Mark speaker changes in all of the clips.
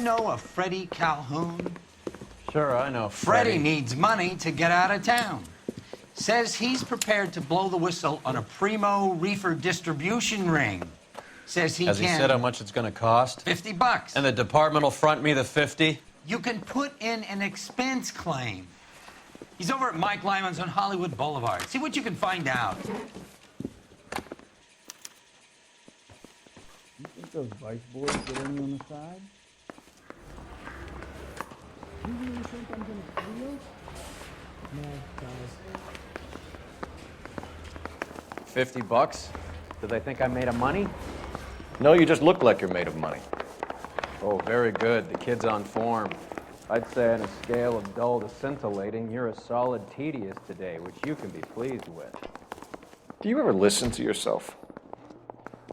Speaker 1: know a Freddie Calhoun?
Speaker 2: Sure, I know
Speaker 1: Freddie needs money to get out of town. Says he's prepared to blow the whistle on a primo reefer distribution ring. Says he
Speaker 2: Has he said how much it's going to cost?
Speaker 1: $50.
Speaker 2: And the department will front me the 50?
Speaker 1: You can put in an expense claim. He's over at Mike Lyman's on Hollywood Boulevard. See what you can find out.
Speaker 3: You think those vice boys get any on the side? You really think I'm gonna steal? No, guys.
Speaker 2: $50? Do they think I'm made of money?
Speaker 4: No, you just look like you're made of money.
Speaker 2: Oh, very good. The kid's on form. I'd say on a scale of dull to scintillating, you're a solid tedious today, which you can be pleased with.
Speaker 4: Do you ever listen to yourself?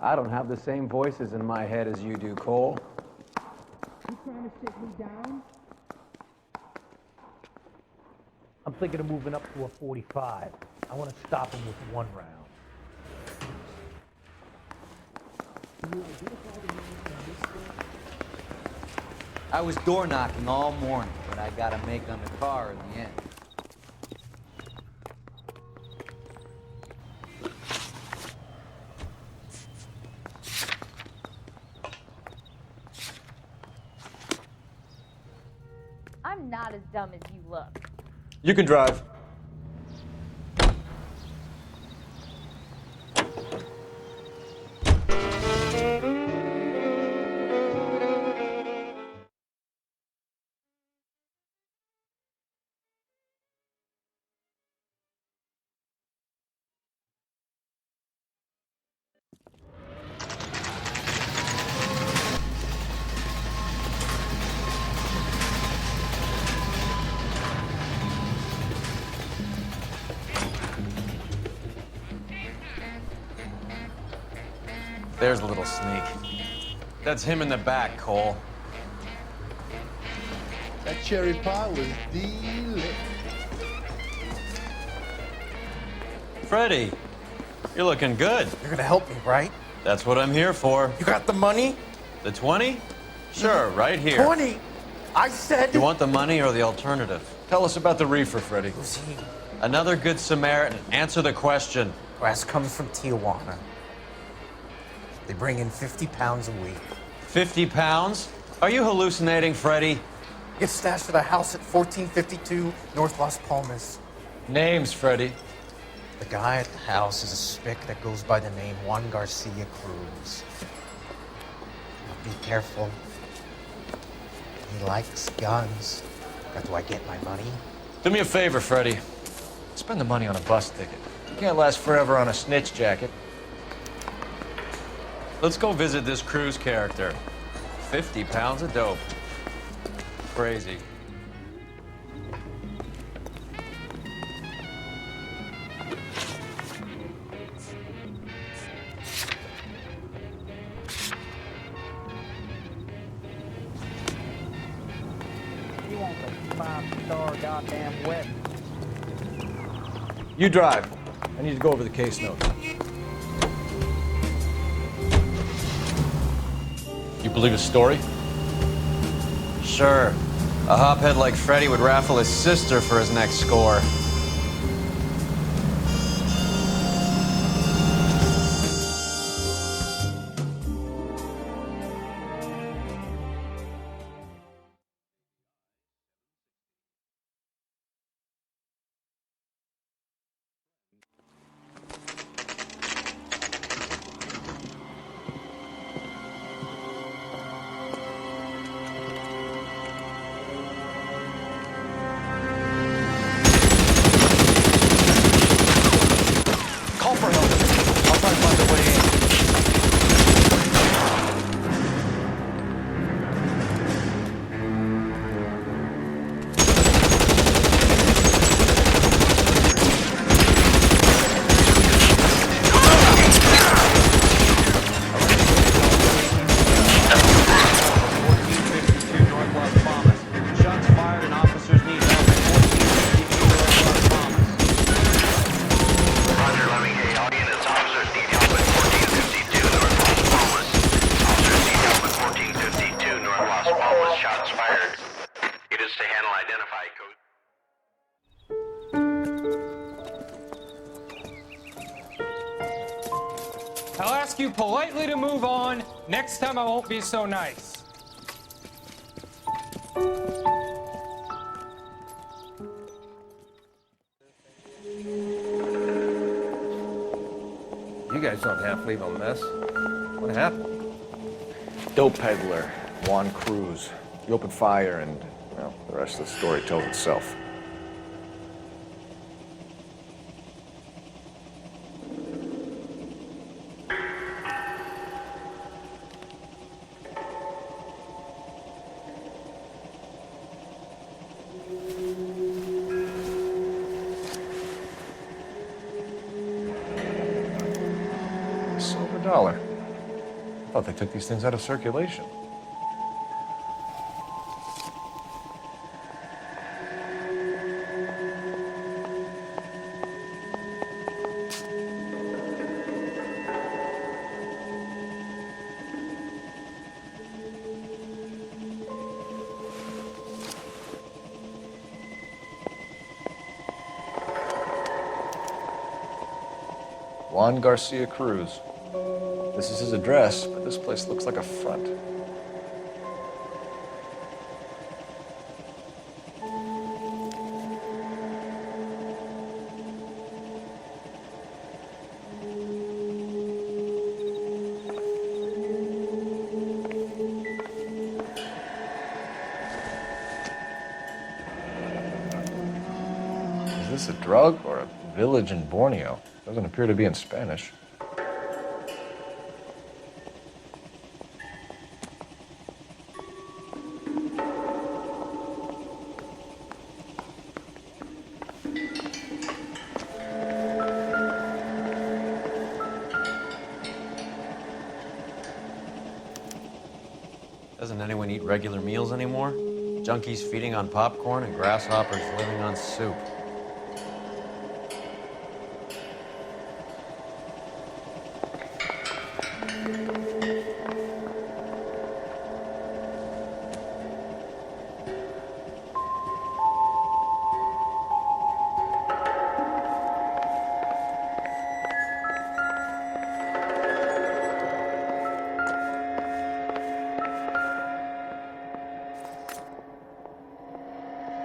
Speaker 2: I don't have the same voices in my head as you do, Cole.
Speaker 3: You trying to sit me down?
Speaker 5: I'm thinking of moving up to a 45. I want to stop him with one round.
Speaker 6: I was door knocking all morning, but I got a make on the car in the end.
Speaker 7: I'm not as dumb as you look.
Speaker 4: You can drive.
Speaker 2: There's a little sneak. That's him in the back, Cole.
Speaker 8: That cherry pie was delicious.
Speaker 2: Freddie, you're looking good.
Speaker 5: You're gonna help me, right?
Speaker 2: That's what I'm here for.
Speaker 5: You got the money?
Speaker 2: The 20? Sure, right here.
Speaker 5: 20! I said...
Speaker 2: You want the money or the alternative?
Speaker 4: Tell us about the reefer, Freddie.
Speaker 5: Who's he?
Speaker 2: Another good Samaritan. Answer the question.
Speaker 5: Grass comes from Tijuana. They bring in 50 pounds a week.
Speaker 2: 50 pounds? Are you hallucinating, Freddie?
Speaker 5: Gets stashed at a house at 1452 North Las Palmas.
Speaker 2: Names, Freddie.
Speaker 5: The guy at the house is a spick that goes by the name Juan Garcia Cruz. Now be careful. He likes guns. But do I get my money?
Speaker 4: Do me a favor, Freddie. Spend the money on a bus ticket. You can't last forever on a snitch jacket.
Speaker 2: Let's go visit this Cruz character. 50 pounds of dope. Crazy.
Speaker 6: You want the 5-star goddamn wedding.
Speaker 4: You drive. I need to go over the case notes. You believe his story?
Speaker 2: Sure. A hophead like Freddie would raffle his sister for his next score.
Speaker 9: I'll ask you politely to move on. Next time I won't be so nice.
Speaker 10: You guys don't half leave a mess. What happened?
Speaker 11: Dope peddler, Juan Cruz. He opened fire and, well, the rest of the story tells itself.
Speaker 4: Silver dollar. I thought they took these things out of circulation. Juan Garcia Cruz. This is his address, but this place looks like a front. Is this a drug or a village in Borneo? Doesn't appear to be in Spanish.
Speaker 2: Doesn't anyone eat regular meals anymore? Junkies feeding on popcorn and grasshoppers living on soup.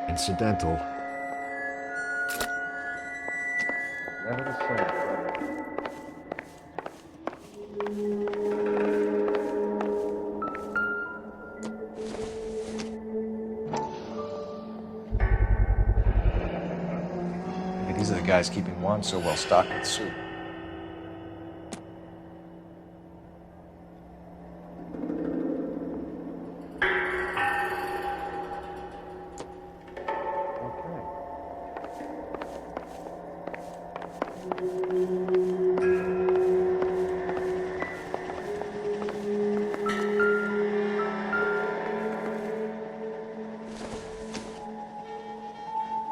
Speaker 11: Incidental.
Speaker 4: Never the same. Maybe these are the guys keeping Juan so well stocked with soup.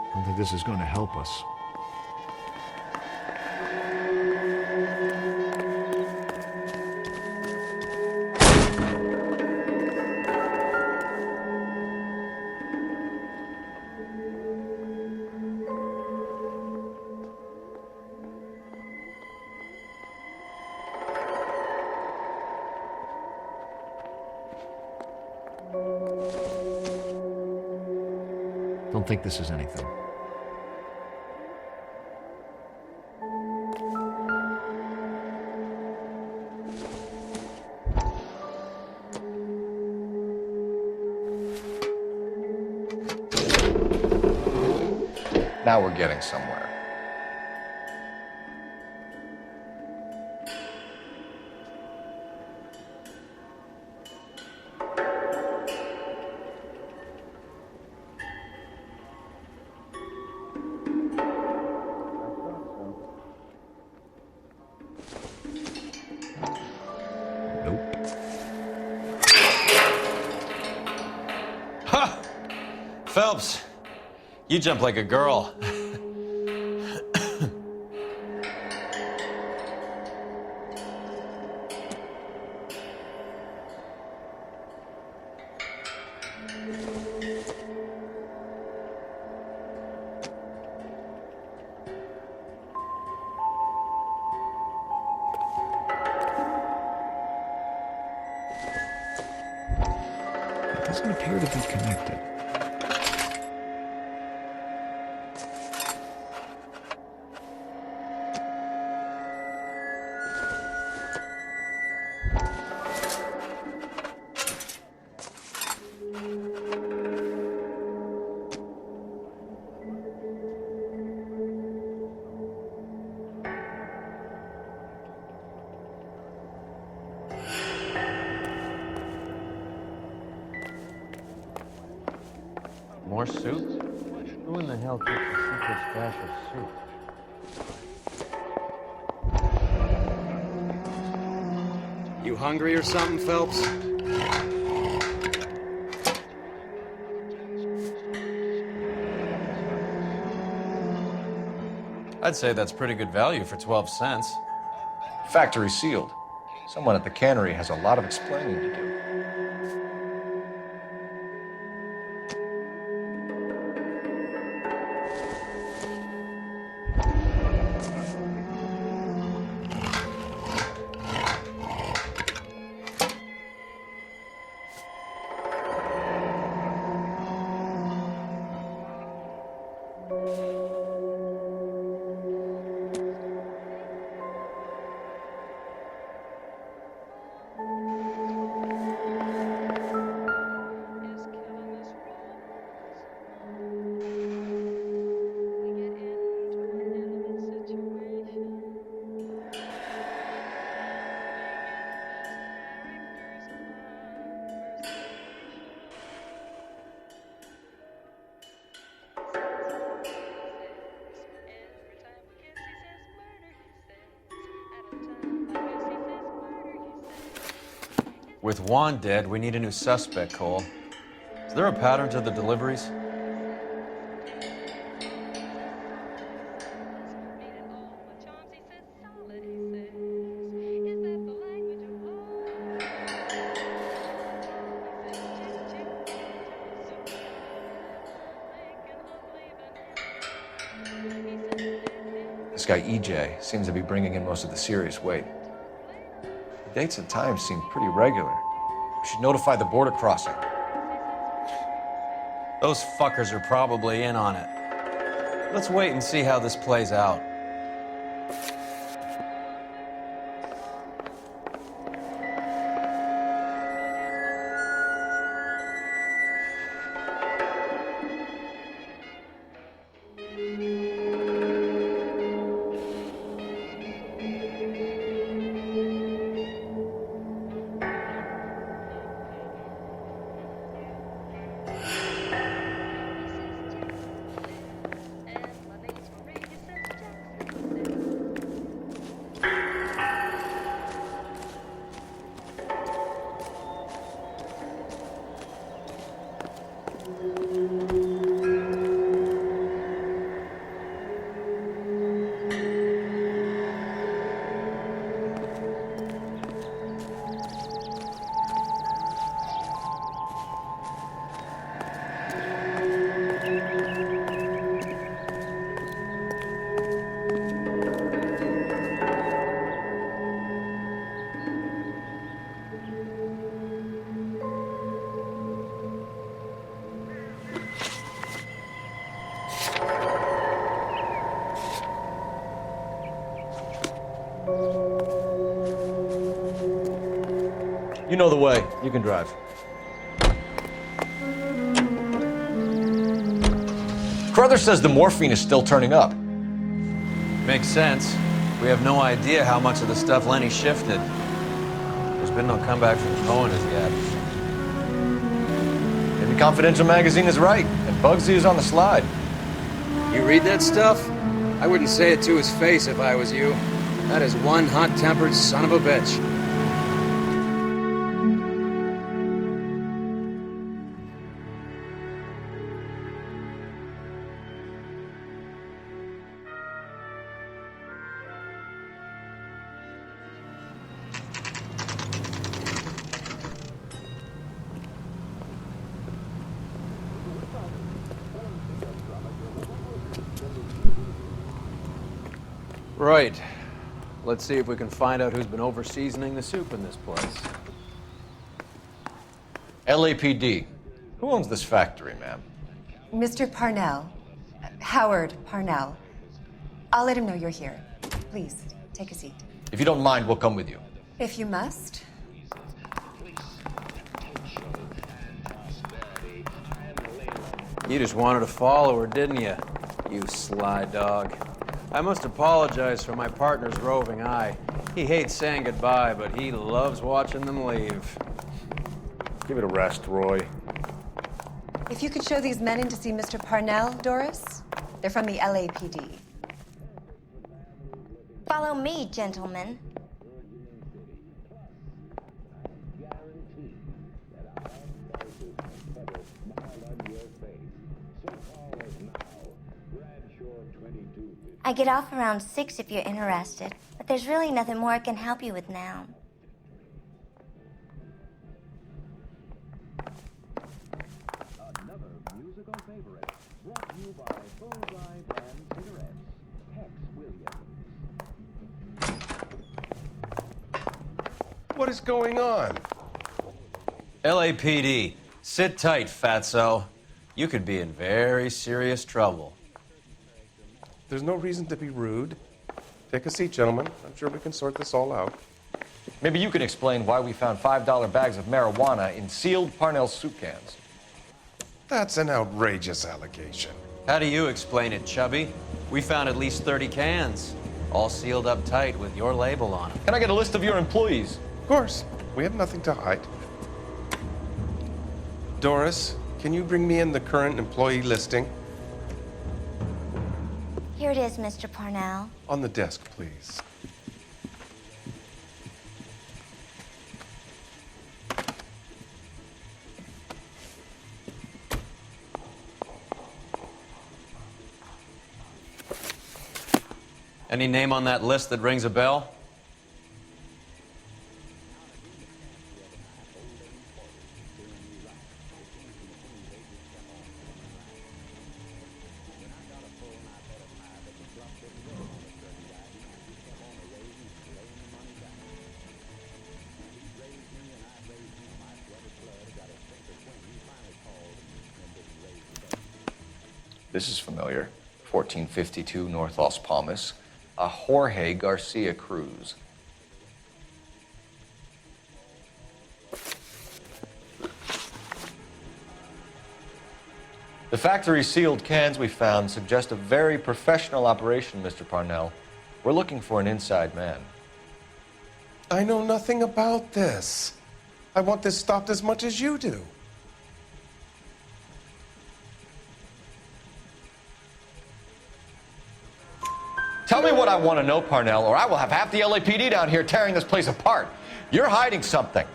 Speaker 11: I don't think this is going to help us. Don't think this is anything.
Speaker 4: Now we're getting somewhere.
Speaker 2: Ha! Phelps, you jump like a girl.
Speaker 4: doesn't appear to be connected.
Speaker 2: More soup? Who in the hell keeps a secret stash of soup?
Speaker 12: You hungry or something, Phelps?
Speaker 4: I'd say that's pretty good value for 12 cents. Factory sealed. Someone at the cannery has a lot of explaining to do. With Juan dead, we need a new suspect, Cole. Is there a pattern to the deliveries? This guy, EJ, seems to be bringing in most of the serious weight. The dates and times seem pretty regular. We should notify the border crossing.
Speaker 2: Those fuckers are probably in on it. Let's wait and see how this plays out.
Speaker 4: You know the way. You can drive. Carruthers says the morphine is still turning up.
Speaker 2: Makes sense. We have no idea how much of the stuff Lenny shifted. There's been no comeback from Cohen as yet.
Speaker 4: Maybe Confidential magazine is right, and Bugsy is on the slide.
Speaker 12: You read that stuff? I wouldn't say it to his face if I was you. That is one hot-tempered son of a bitch.
Speaker 2: Right. Let's see if we can find out who's been over-seasoning the soup in this place.
Speaker 4: LAPD. Who owns this factory, ma'am?
Speaker 13: Mr. Parnell. Howard Parnell. I'll let him know you're here. Please, take a seat.
Speaker 4: If you don't mind, we'll come with you.
Speaker 13: If you must.
Speaker 2: You just wanted to follow her, didn't you? You sly dog. I must apologize for my partner's roving eye. He hates saying goodbye, but he loves watching them leave.
Speaker 11: Give it a rest, Roy.
Speaker 13: If you could show these men in to see Mr. Parnell, Doris. They're from the LAPD.
Speaker 14: Follow me, gentlemen. I get off around 6 if you're interested, but there's really nothing more I can help you with now.
Speaker 8: What is going on?
Speaker 2: LAPD, sit tight, fatso. You could be in very serious trouble.
Speaker 8: There's no reason to be rude. Take a seat, gentlemen. I'm sure we can sort this all out.
Speaker 4: Maybe you can explain why we found $5 bags of marijuana in sealed Parnell soup cans.
Speaker 8: That's an outrageous allegation.
Speaker 2: How do you explain it, Chubby? We found at least 30 cans, all sealed up tight with your label on them.
Speaker 4: Can I get a list of your employees?
Speaker 8: Of course. We have nothing to hide. Doris, can you bring me in the current employee listing?
Speaker 14: Here it is, Mr. Parnell.
Speaker 8: On the desk, please.
Speaker 2: Any name on that list that rings a bell?
Speaker 4: This is familiar. 1452 North Las Palmas. A Jorge Garcia Cruz. The factory sealed cans we found suggest a very professional operation, Mr. Parnell. We're looking for an inside man.
Speaker 8: I know nothing about this. I want this stopped as much as you do.
Speaker 4: Tell me what I want to know, Parnell, or I will have half the LAPD down here tearing this place apart. You're hiding something.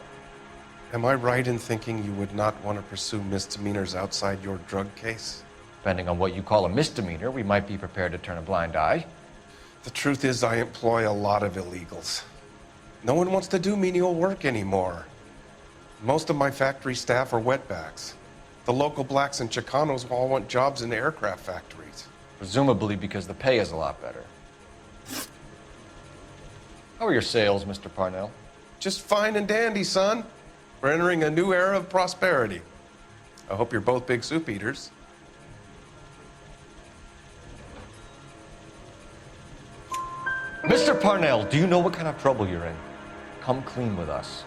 Speaker 8: Am I right in thinking you would not want to pursue misdemeanors outside your drug case?
Speaker 4: Depending on what you call a misdemeanor, we might be prepared to turn a blind eye.
Speaker 8: The truth is, I employ a lot of illegals. No one wants to do menial work anymore. Most of my factory staff are wetbacks. The local blacks and Chicanos all want jobs in aircraft factories.
Speaker 4: Presumably because the pay is a lot better. How are your sales, Mr. Parnell?
Speaker 8: Just fine and dandy, son. We're entering a new era of prosperity. I hope you're both big soup eaters.
Speaker 4: Mr. Parnell, do you know what kind of trouble you're in? Come clean with us.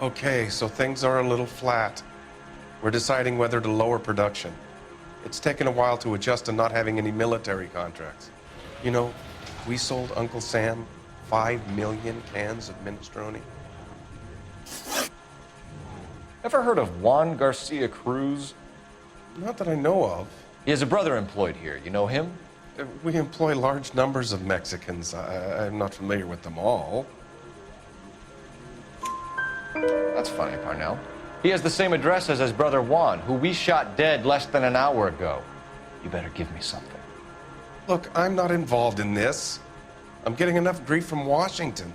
Speaker 8: Okay, so things are a little flat. We're deciding whether to lower production. It's taken a while to adjust to not having any military contracts. You know, we sold Uncle Sam 5 million cans of minestrone.
Speaker 4: Ever heard of Juan Garcia Cruz?
Speaker 8: Not that I know of.
Speaker 4: He has a brother employed here. You know him?
Speaker 8: We employ large numbers of Mexicans. I'm not familiar with them all.
Speaker 4: That's funny, Parnell. He has the same address as his brother Juan, who we shot dead less than an hour ago. You better give me something.
Speaker 8: Look, I'm not involved in this. I'm getting enough grief from Washington.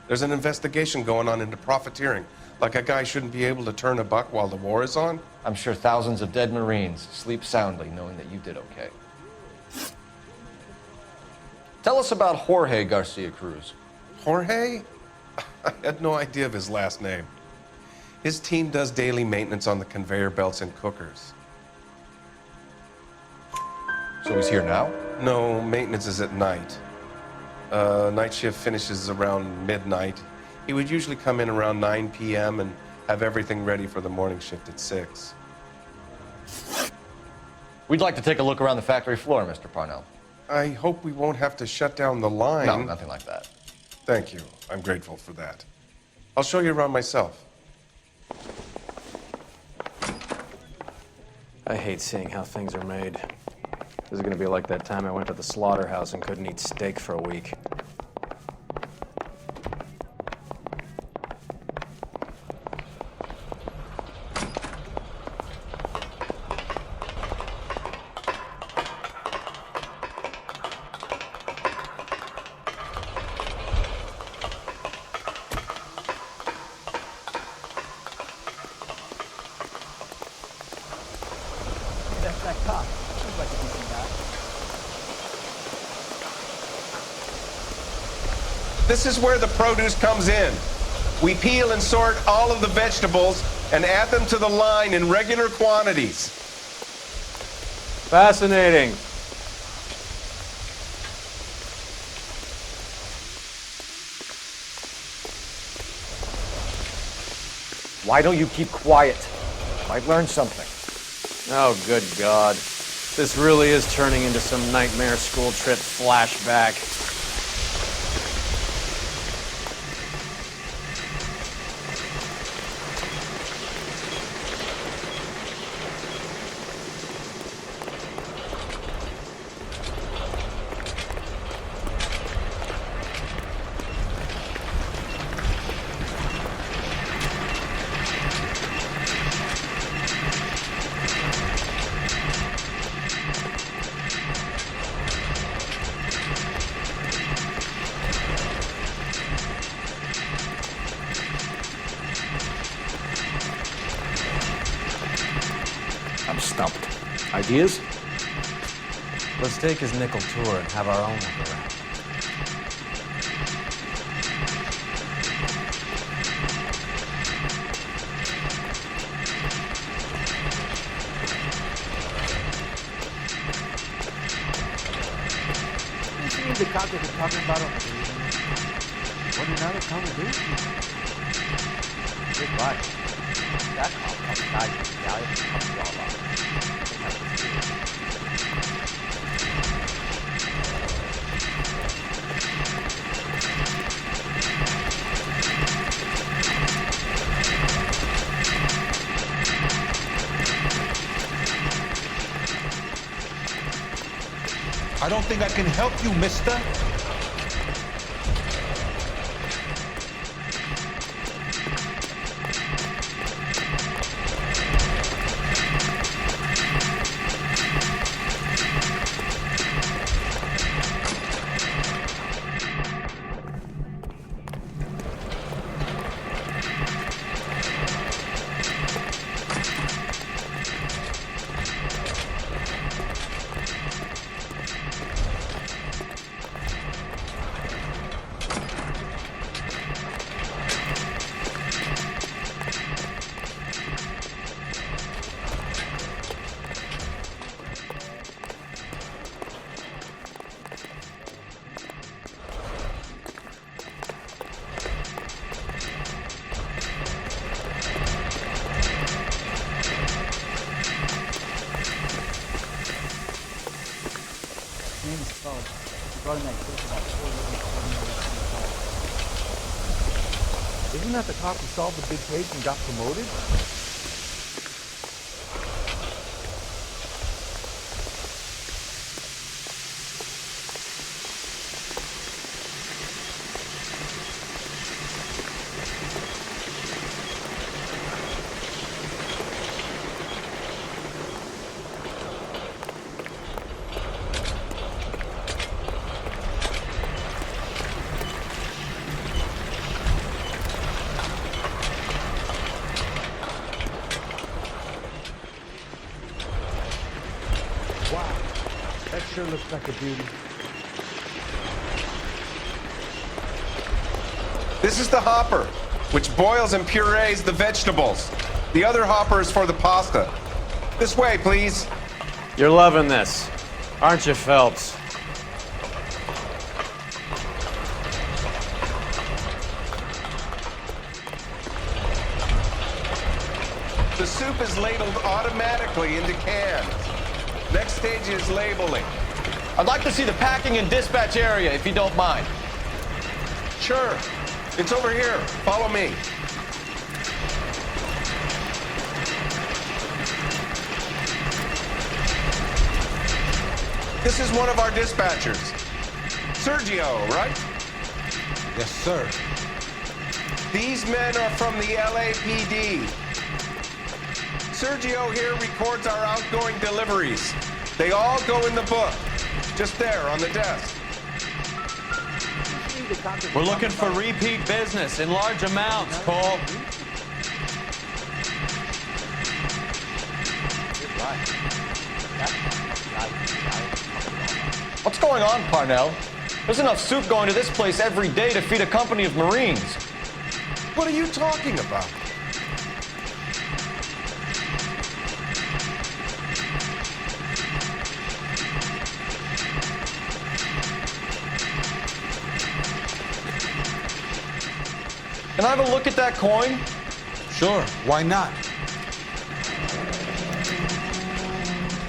Speaker 8: There's an investigation going on into profiteering. Like a guy shouldn't be able to turn a buck while the war is on.
Speaker 4: I'm sure thousands of dead Marines sleep soundly knowing that you did okay. Tell us about Jorge Garcia Cruz.
Speaker 8: Jorge? I had no idea of his last name. His team does daily maintenance on the conveyor belts and cookers.
Speaker 4: So he's here now?
Speaker 8: No, maintenance is at night. Night shift finishes around midnight. He would usually come in around 9 p.m. and have everything ready for the morning shift at 6.
Speaker 4: We'd like to take a look around the factory floor, Mr. Parnell.
Speaker 8: I hope we won't have to shut down the line.
Speaker 4: No, nothing like that.
Speaker 8: Thank you. I'm grateful for that. I'll show you around myself.
Speaker 2: I hate seeing how things are made. This is gonna be like that time I went to the slaughterhouse and couldn't eat steak for a week.
Speaker 6: That cop. Seems like a decent guy.
Speaker 8: This is where the produce comes in. We peel and sort all of the vegetables and add them to the line in regular quantities.
Speaker 2: Fascinating.
Speaker 11: Why don't you keep quiet? Might learn something.
Speaker 2: Oh, good God. This really is turning into some nightmare school trip flashback.
Speaker 11: I'm stumped. Ideas?
Speaker 2: Let's take his nickel tour and have our own look around.
Speaker 6: You see the cop that they're talking about on the news? What another congregation? Good right. That cop probably died in the gallery and comes all up.
Speaker 15: I don't think I can help you, mister. Isn't that the cop who solved the big case and got promoted? Wow, that sure looks like a beauty.
Speaker 8: This is the hopper, which boils and purees the vegetables. The other hopper is for the pasta. This way, please.
Speaker 2: You're loving this, aren't you, Phelps?
Speaker 8: The soup is ladled automatically into cans. Next stage is labeling.
Speaker 11: I'd like to see the packing and dispatch area, if you don't mind.
Speaker 8: Sure. It's over here. Follow me. This is one of our dispatchers. Sergio, right?
Speaker 15: Yes, sir.
Speaker 8: These men are from the LAPD. Sergio here records our outgoing deliveries. They all go in the book. Just there on the desk.
Speaker 2: We're looking for repeat business in large amounts, Cole.
Speaker 11: What's going on, Parnell? There's enough soup going to this place every day to feed a company of Marines.
Speaker 8: What are you talking about?
Speaker 11: Can I have a look at that coin?
Speaker 15: Sure, why not?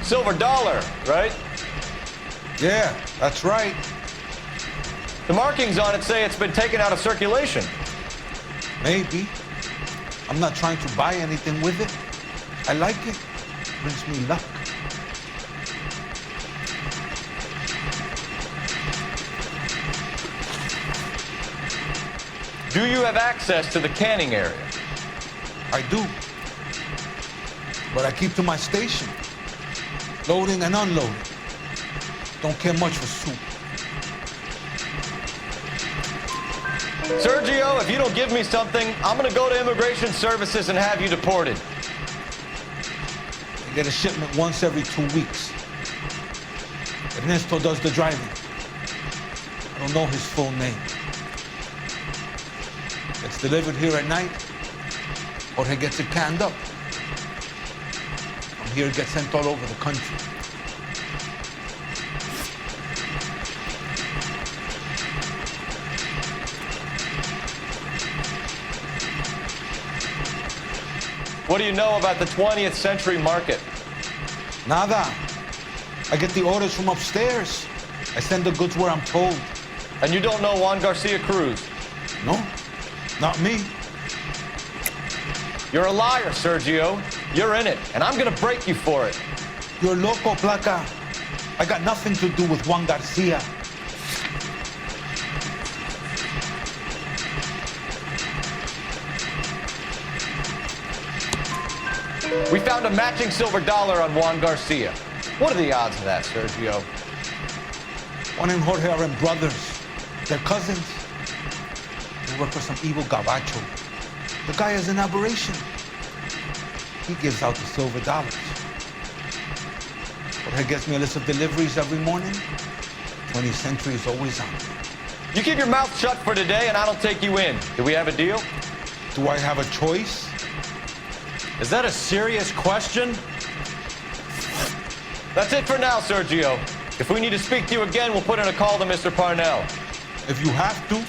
Speaker 11: Silver dollar, right?
Speaker 15: Yeah, that's right.
Speaker 11: The markings on it say it's been taken out of circulation.
Speaker 15: Maybe. I'm not trying to buy anything with it. I like it. Brings me luck.
Speaker 11: Do you have access to the canning area?
Speaker 15: I do. But I keep to my station. Loading and unloading. Don't care much for soup.
Speaker 11: Sergio, if you don't give me something, I'm gonna go to Immigration Services and have you deported.
Speaker 15: I get a shipment once every 2 weeks. Ernesto does the driving. I don't know his full name. It's delivered here at night, or he gets it canned up. From here, it gets sent all over the country.
Speaker 11: What do you know about the 20th century market?
Speaker 15: Nada. I get the orders from upstairs. I send the goods where I'm told.
Speaker 11: And you don't know Juan Garcia Cruz?
Speaker 15: No, not me.
Speaker 11: You're a liar, Sergio. You're in it, and I'm gonna break you for it.
Speaker 15: You're loco, Placa. I got nothing to do with Juan Garcia.
Speaker 11: We found a matching silver dollar on Juan Garcia. What are the odds of that, Sergio?
Speaker 15: Juan and Jorge are brothers. They're cousins. They work for some evil gabacho. The guy is an aberration. He gives out the silver dollars. Jorge gets me a list of deliveries every morning. 20th Century is always on.
Speaker 11: You keep your mouth shut for today, and I don't take you in. Do we have a deal?
Speaker 15: Do I have a choice?
Speaker 2: Is that a serious question?
Speaker 11: That's it for now, Sergio. If we need to speak to you again, we'll put in a call to Mr. Parnell.
Speaker 15: If you have to,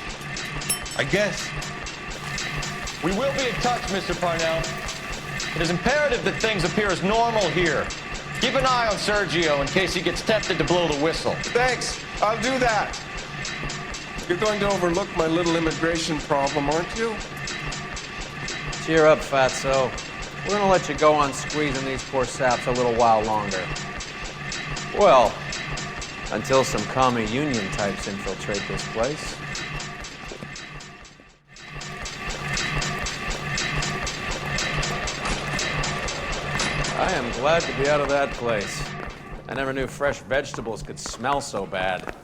Speaker 15: I guess.
Speaker 11: We will be in touch, Mr. Parnell. It is imperative that things appear as normal here. Keep an eye on Sergio in case he gets tempted to blow the whistle.
Speaker 8: Thanks. I'll do that. You're going to overlook my little immigration problem, aren't you?
Speaker 2: Cheer up, fatso. We're gonna let you go on squeezing these poor saps a little while longer. Well, until some commie union types infiltrate this place. I am glad to be out of that place. I never knew fresh vegetables could smell so bad.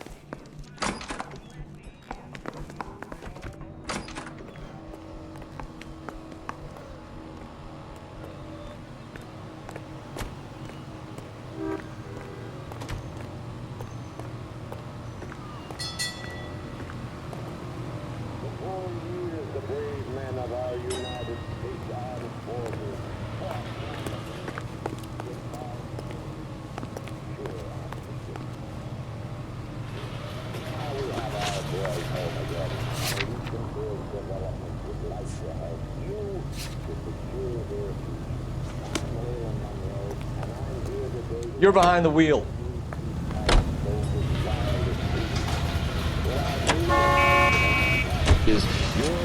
Speaker 11: You're behind the wheel.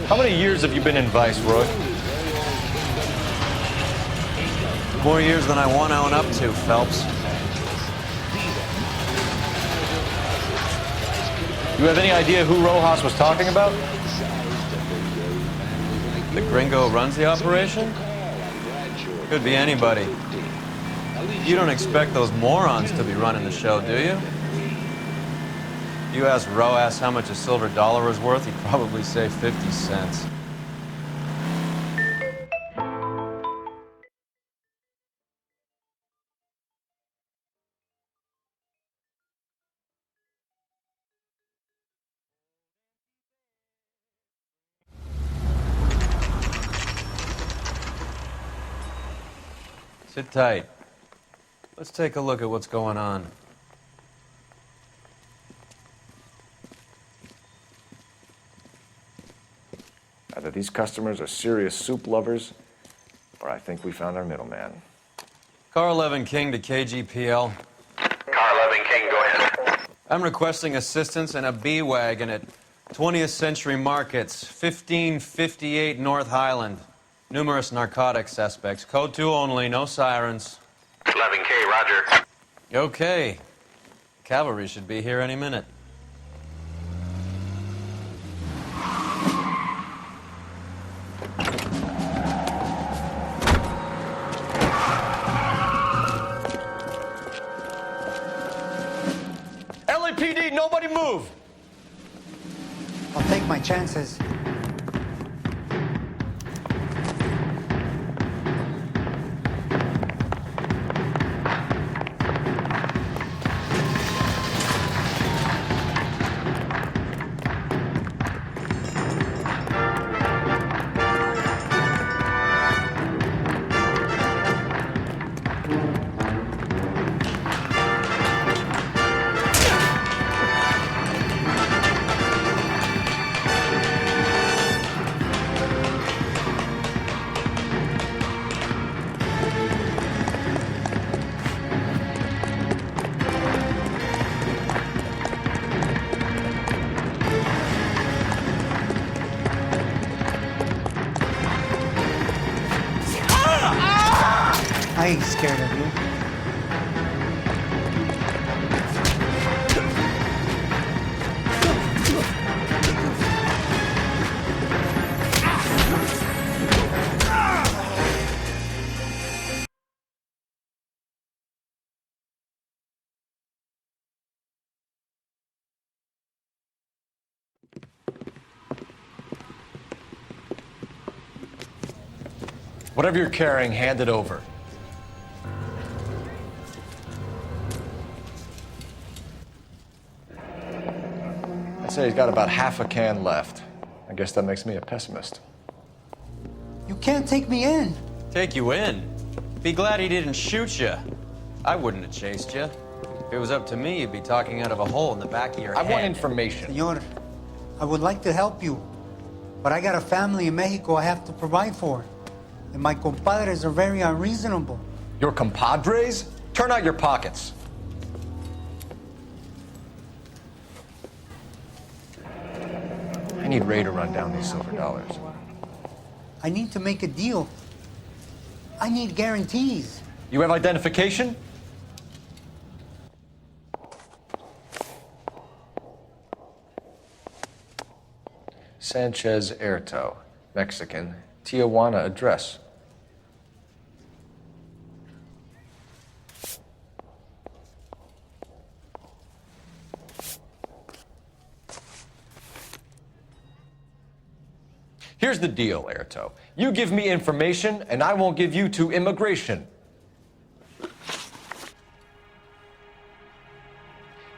Speaker 11: How many years have you been in Vice, Roy?
Speaker 2: More years than I want to own up to, Phelps.
Speaker 11: You have any idea who Rojas was talking about?
Speaker 2: The gringo who runs the operation? Could be anybody. You don't expect those morons to be running the show, do you? If you asked Rojas how much a silver dollar was worth, he'd probably say 50 cents. Sit tight. Let's take a look at what's going on.
Speaker 4: Either these customers are serious soup lovers, or I think we found our middleman.
Speaker 2: Car 11 King to KGPL.
Speaker 16: Car 11 King, go ahead.
Speaker 2: I'm requesting assistance in a B-Wagon at 20th Century Markets, 1558 North Highland. Numerous narcotic suspects. Code 2 only, no sirens.
Speaker 16: 11K, roger.
Speaker 2: Okay. Cavalry should be here any minute.
Speaker 11: LAPD, nobody move!
Speaker 17: I'll take my chances. I ain't scared of you.
Speaker 11: Whatever you're carrying, hand it over.
Speaker 4: I'd say he's got about half a can left. I guess that makes me a pessimist.
Speaker 17: You can't take me in.
Speaker 2: Take you in? Be glad he didn't shoot you. I wouldn't have chased you. If it was up to me, you'd be talking out of a hole in the back of your head.
Speaker 11: I want information.
Speaker 17: Senor, I would like to help you, but I got a family in Mexico I have to provide for. And my compadres are very unreasonable.
Speaker 11: Your compadres? Turn out your pockets.
Speaker 4: I need Ray to run down these silver dollars.
Speaker 17: I need to make a deal. I need guarantees.
Speaker 11: You have identification?
Speaker 4: Sanchez Erto, Mexican, Tijuana address.
Speaker 11: Here's the deal, Erto. You give me information, and I won't give you to immigration.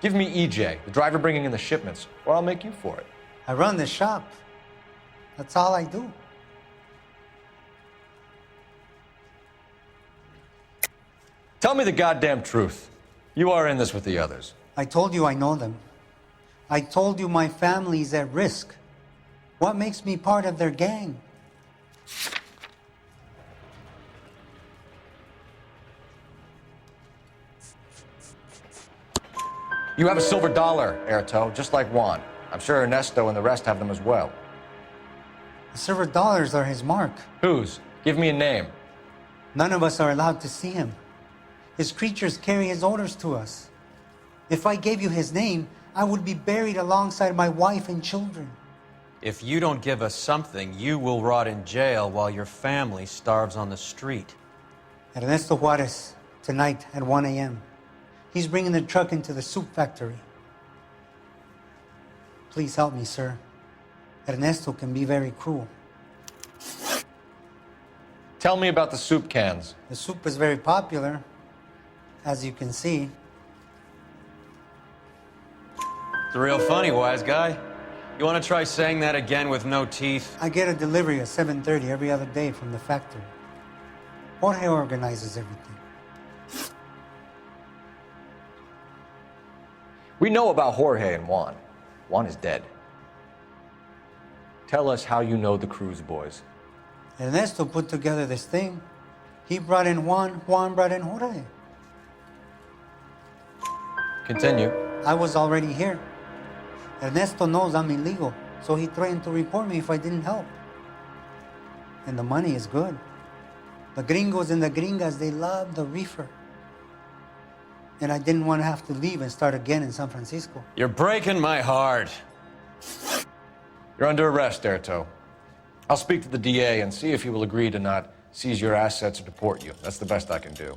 Speaker 11: Give me EJ, the driver bringing in the shipments, or I'll make you for it.
Speaker 17: I run the shop. That's all I do.
Speaker 11: Tell me the goddamn truth. You are in this with the others.
Speaker 17: I told you I know them. I told you my family's at risk. What makes me part of their gang?
Speaker 4: You have a silver dollar, Erto, just like Juan. I'm sure Ernesto and the rest have them as well.
Speaker 17: The silver dollars are his mark.
Speaker 4: Whose? Give me a name.
Speaker 17: None of us are allowed to see him. His creatures carry his orders to us. If I gave you his name, I would be buried alongside my wife and children.
Speaker 2: If you don't give us something, you will rot in jail while your family starves on the street.
Speaker 17: Ernesto Juarez, tonight at 1 a.m. He's bringing the truck into the soup factory. Please help me, sir. Ernesto can be very cruel.
Speaker 4: Tell me about the soup cans.
Speaker 17: The soup is very popular, as you can see.
Speaker 2: It's real funny, wise guy. You want to try saying that again with no teeth?
Speaker 17: I get a delivery at 7:30 every other day from the factory. Jorge organizes everything.
Speaker 4: We know about Jorge and Juan. Juan is dead. Tell us how you know the Cruz boys.
Speaker 17: Ernesto put together this thing. He brought in Juan, Juan brought in Jorge.
Speaker 4: Continue.
Speaker 17: I was already here. Ernesto knows I'm illegal, so he threatened to report me if I didn't help. And the money is good. The gringos and the gringas, they love the reefer. And I didn't want to have to leave and start again in San Francisco.
Speaker 2: You're breaking my heart.
Speaker 4: You're under arrest, Erto. I'll speak to the DA and see if he will agree to not seize your assets or deport you. That's the best I can do.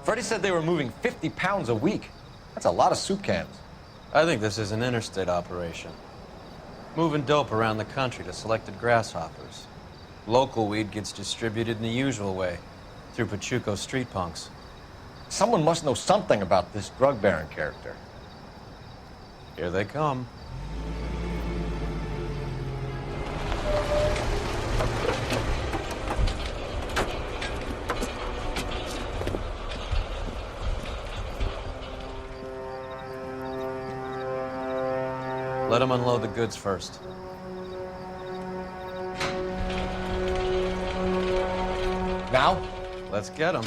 Speaker 4: Freddie said they were moving 50 pounds a week. That's a lot of soup cans.
Speaker 2: I think this is an interstate operation. Moving dope around the country to selected grasshoppers. Local weed gets distributed in the usual way, through Pachuco street punks.
Speaker 4: Someone must know something about this drug baron character.
Speaker 2: Here they come. Let them unload the goods first.
Speaker 4: Now?
Speaker 2: Let's get them.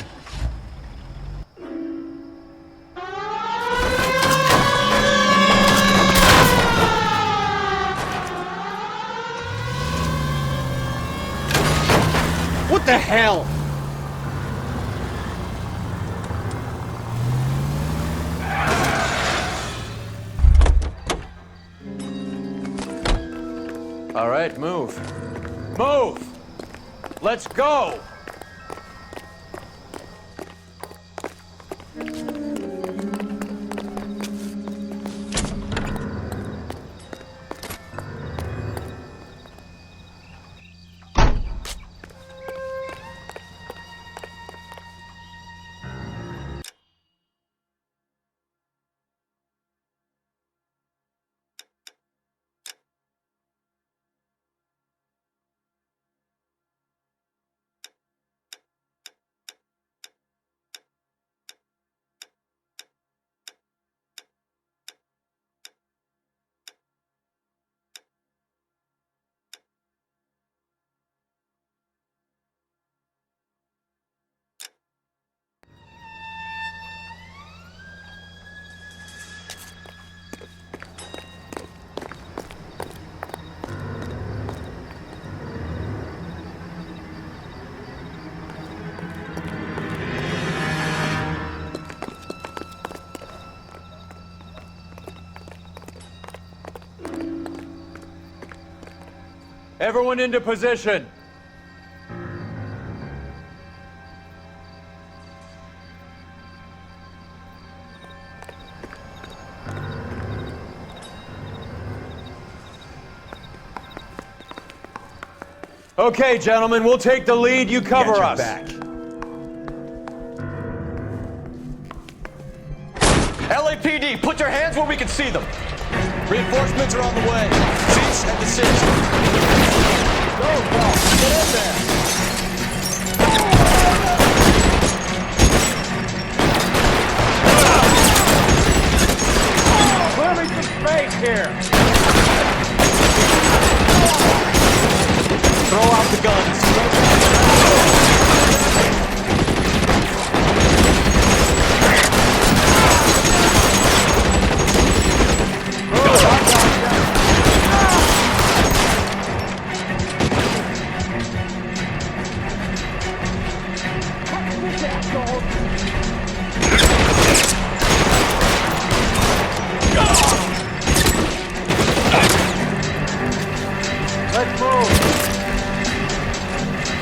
Speaker 12: What the hell?
Speaker 2: All right, move. Move! Let's go! Everyone into position. Okay, gentlemen, we'll take the lead. You cover us.
Speaker 1: Back.
Speaker 11: LAPD, put your hands where we can see them. Reinforcements are on the way. Cease and desist. Go, Paul. Get in there.
Speaker 6: Clear me some space here.
Speaker 11: Throw out the guns.
Speaker 6: Let's move.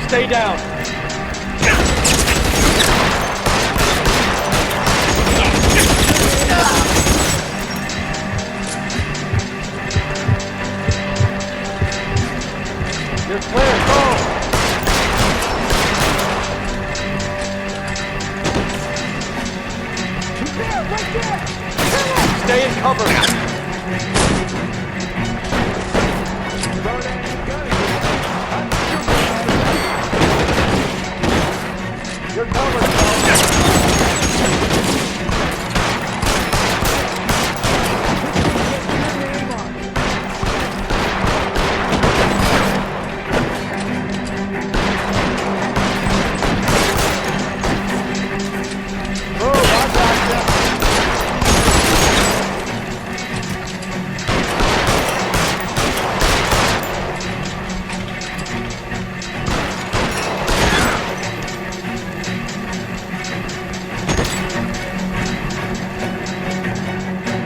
Speaker 11: Stay down.
Speaker 6: You're clear. Go. He's there, right there.
Speaker 11: Stay in cover.
Speaker 6: You're covered,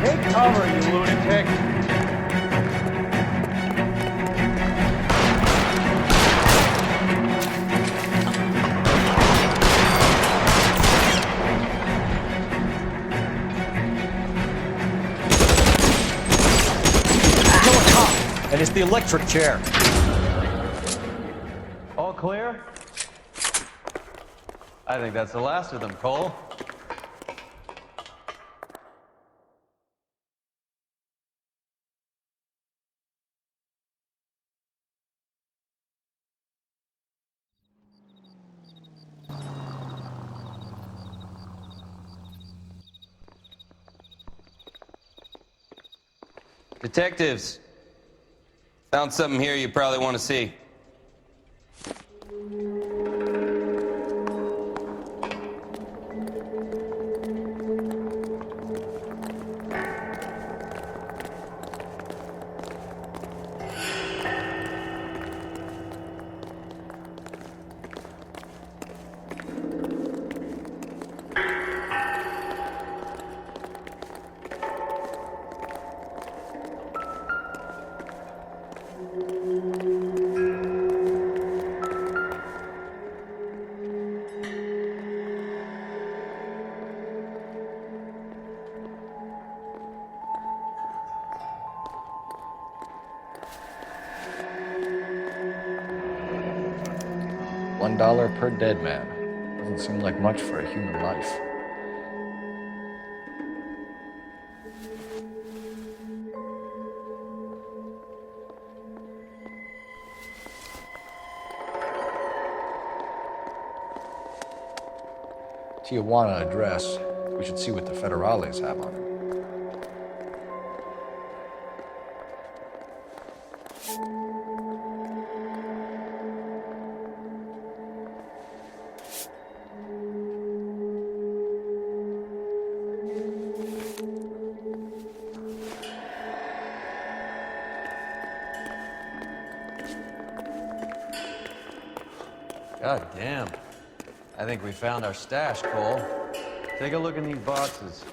Speaker 6: Take cover, you lunatic.
Speaker 11: And it's the electric chair.
Speaker 6: All clear?
Speaker 2: I think that's the last of them, Cole.
Speaker 18: Detectives, found something here you probably want to see.
Speaker 4: $1 per dead man. Doesn't seem like much for a human life. Tijuana address. We should see what the federales have on it.
Speaker 2: God damn. I think we found our stash, Cole. Take a look in these boxes.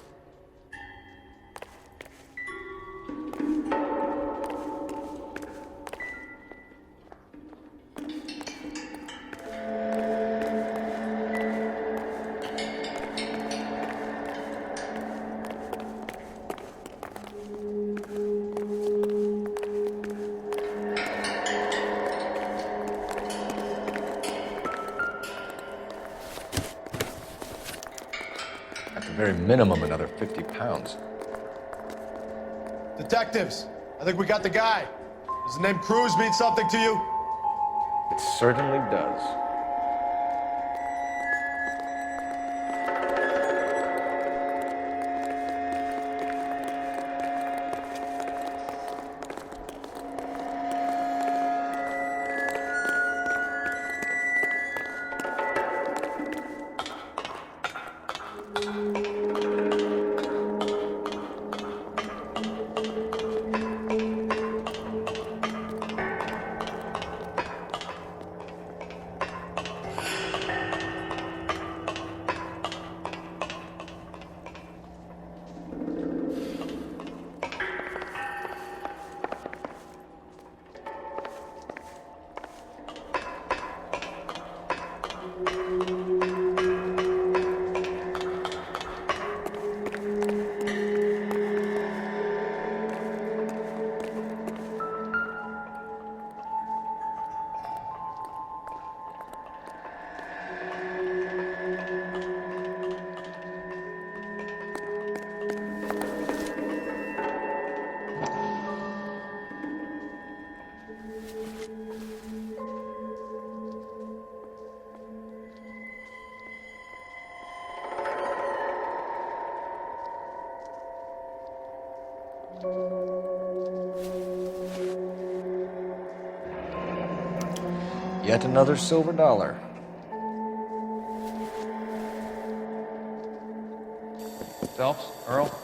Speaker 4: the very minimum, another 50 pounds.
Speaker 19: Detectives, I think we got the guy. Does the name Cruz mean something to you?
Speaker 4: It certainly does. Yet another silver dollar.
Speaker 10: Phelps, Earl,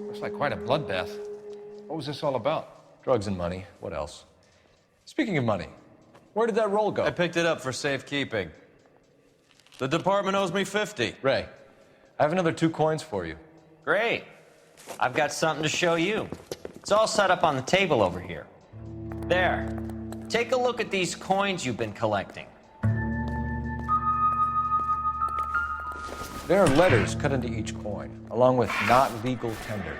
Speaker 10: looks like quite a bloodbath. What was this all about?
Speaker 4: Drugs and money. What else? Speaking of money, where did that roll go?
Speaker 2: I picked it up for safekeeping. The department owes me 50.
Speaker 4: Ray, I have another 2 coins for you.
Speaker 20: Great. I've got something to show you. It's all set up on the table over here. There. Take a look at these coins you've been collecting.
Speaker 4: There are letters cut into each coin, along with not legal tender.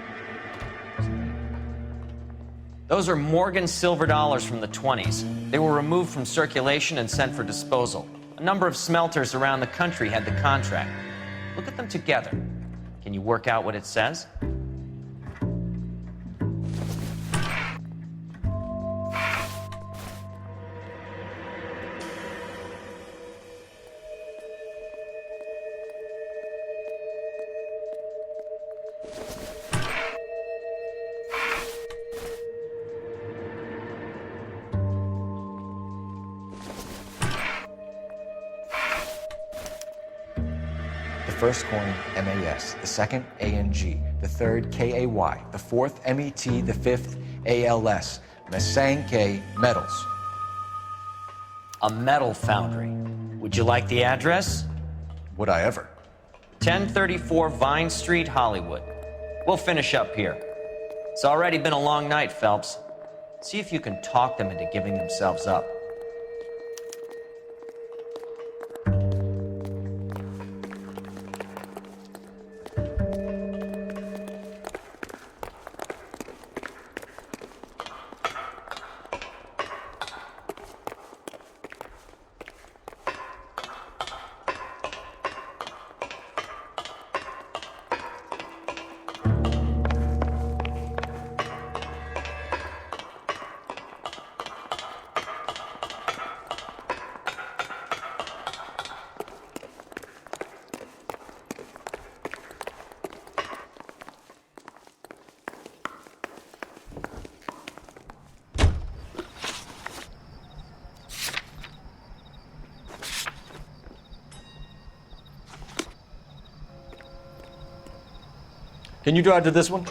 Speaker 20: Those are Morgan silver dollars from the 20s. They were removed from circulation and sent for disposal. A number of smelters around the country had the contract. Look at them together. Can you work out what it says?
Speaker 4: The first coin, MAS, the second, ANG, the third, KAY, the fourth, MET, the fifth, ALS, Masanke Metals.
Speaker 20: A metal foundry. Would you like the address?
Speaker 4: Would I ever?
Speaker 20: 1034 Vine Street, Hollywood. We'll finish up here. It's already been a long night, Phelps. See if you can talk them into giving themselves up.
Speaker 4: Can you drive to this one?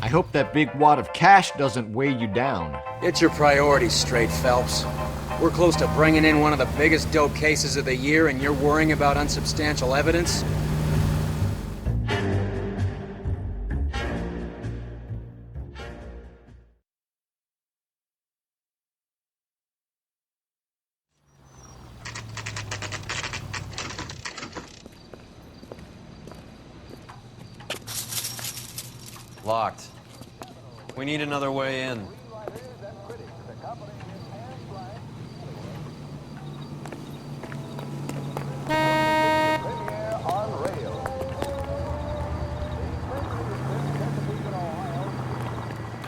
Speaker 21: I hope that big wad of cash doesn't weigh you down.
Speaker 12: Get your priorities straight, Phelps. We're close to bringing in one of the biggest dope cases of the year, and you're worrying about unsubstantial evidence?
Speaker 2: Locked. We need another way in.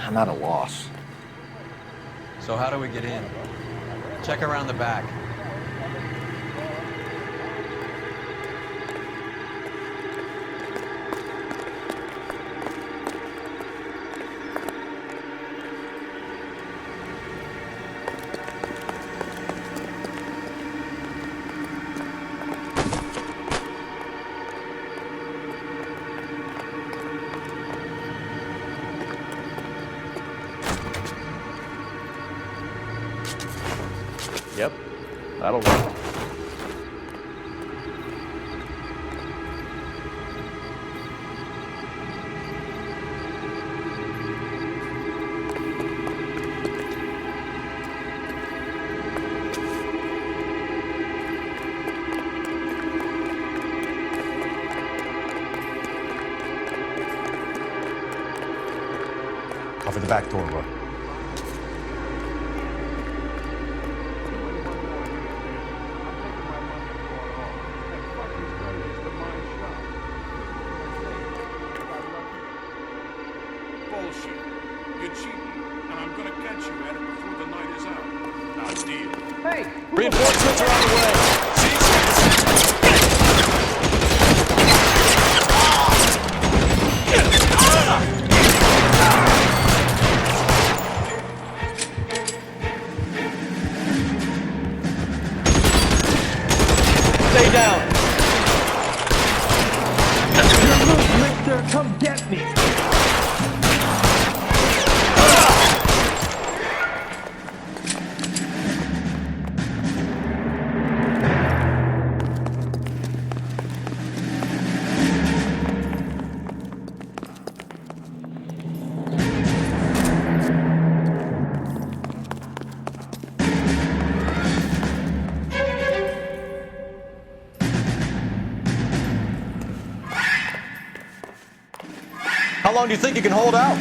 Speaker 4: I'm at a loss.
Speaker 2: So how do we get in? Check around the back.
Speaker 4: Yep, that'll work.
Speaker 19: Cover the back door, Roy.
Speaker 3: Bullshit. You're cheating, and I'm gonna catch you at it before the night is out. Now, deal.
Speaker 11: Hey! Reinforcements are on the way! Stay down!
Speaker 3: You're loose, Richter! Come get me!
Speaker 11: How long do you think you can hold out?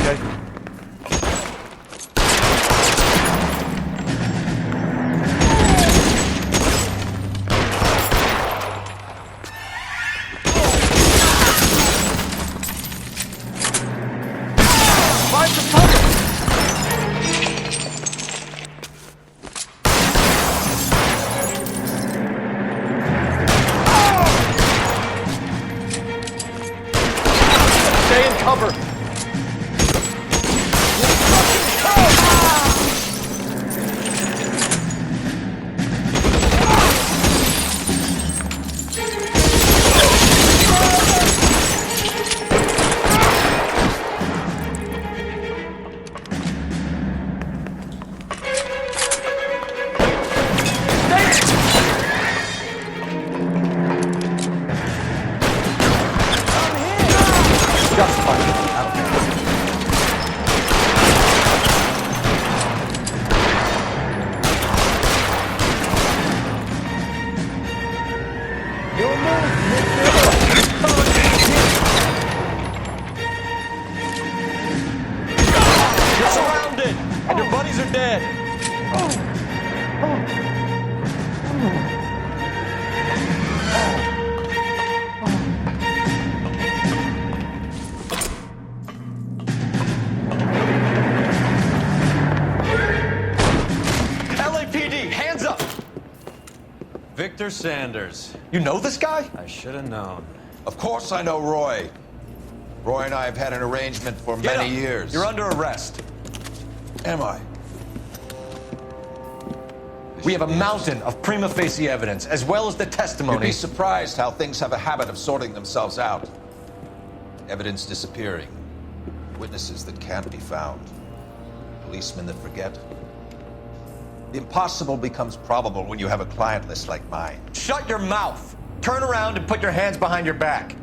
Speaker 11: Okay. Find some cover! Stay in cover! Just fine. I don't care. Your move, You're surrounded, and your buddies are dead. LAPD, hands up!
Speaker 2: Victor Sanders.
Speaker 11: You know this guy?
Speaker 2: I should have known.
Speaker 22: Of course I know Roy. Roy and I have had an arrangement for
Speaker 11: Get
Speaker 22: many
Speaker 11: up.
Speaker 22: years.
Speaker 11: You're under arrest.
Speaker 22: Am I?
Speaker 11: We have a mountain of prima facie evidence, as well as the
Speaker 22: You'd
Speaker 11: testimony.
Speaker 22: be surprised how things have a habit of sorting themselves out. Evidence disappearing. Witnesses that can't be found. Policemen that forget. The impossible becomes probable when you have a client list like mine.
Speaker 11: Shut your mouth! Turn around and put your hands behind your back.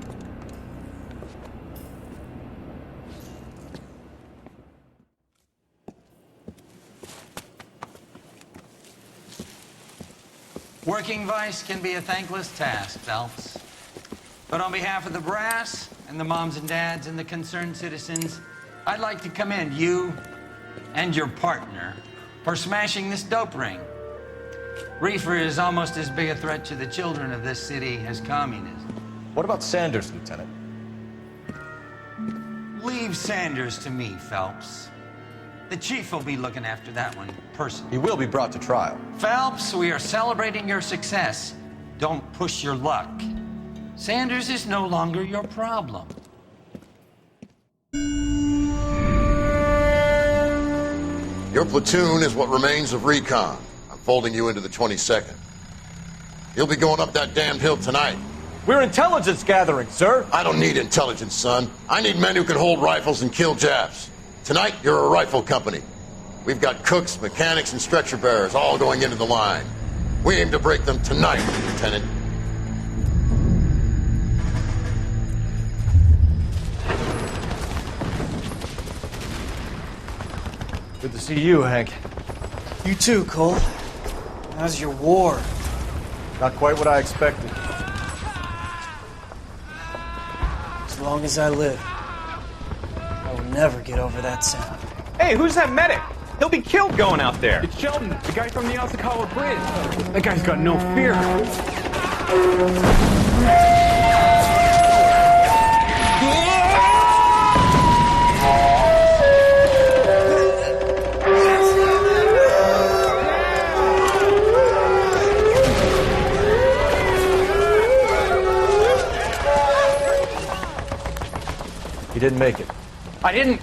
Speaker 1: Working vice can be a thankless task, Phelps. But on behalf of the brass and the moms and dads and the concerned citizens, I'd like to commend you and your partner for smashing this dope ring. Reefer is almost as big a threat to the children of this city as communism.
Speaker 11: What about Sanders, Lieutenant?
Speaker 1: Leave Sanders to me, Phelps. The chief will be looking after that one personally.
Speaker 4: He will be brought to trial.
Speaker 1: Phelps, we are celebrating your success. Don't push your luck. Sanders is no longer your problem.
Speaker 5: Your platoon is what remains of recon. I'm folding you into the 22nd. You'll be going up that damned hill tonight.
Speaker 7: We're intelligence gathering, sir.
Speaker 5: I don't need intelligence, son. I need men who can hold rifles and kill Japs. Tonight, you're a rifle company. We've got cooks, mechanics, and stretcher bearers all going into the line. We aim to break them tonight, Lieutenant.
Speaker 7: Good to see you, Hank.
Speaker 23: You too, Cole. How's your war?
Speaker 7: Not quite what I expected.
Speaker 23: As long as I live, I will never get over that sound.
Speaker 20: Hey, who's that medic? He'll be killed going out there.
Speaker 9: It's Sheldon, the guy from the Asakawa Bridge. That guy's got no fear.
Speaker 7: He didn't make it.
Speaker 10: I didn't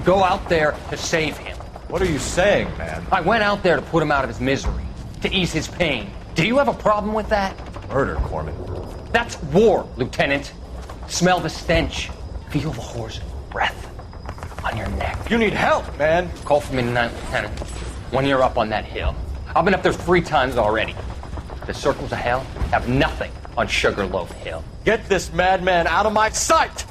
Speaker 10: go out there to save him.
Speaker 7: What are you saying, man?
Speaker 10: I went out there to put him out of his misery, to ease his pain. Do you have a problem with that?
Speaker 7: Murder, Corman.
Speaker 10: That's war, Lieutenant. Smell the stench. Feel the horse's breath on your neck.
Speaker 7: You need help, man.
Speaker 10: Call for me tonight, Lieutenant. When you're up on that hill. I've been up there 3 times already. The circles of hell have nothing on Sugarloaf Hill.
Speaker 7: Get this madman out of my sight!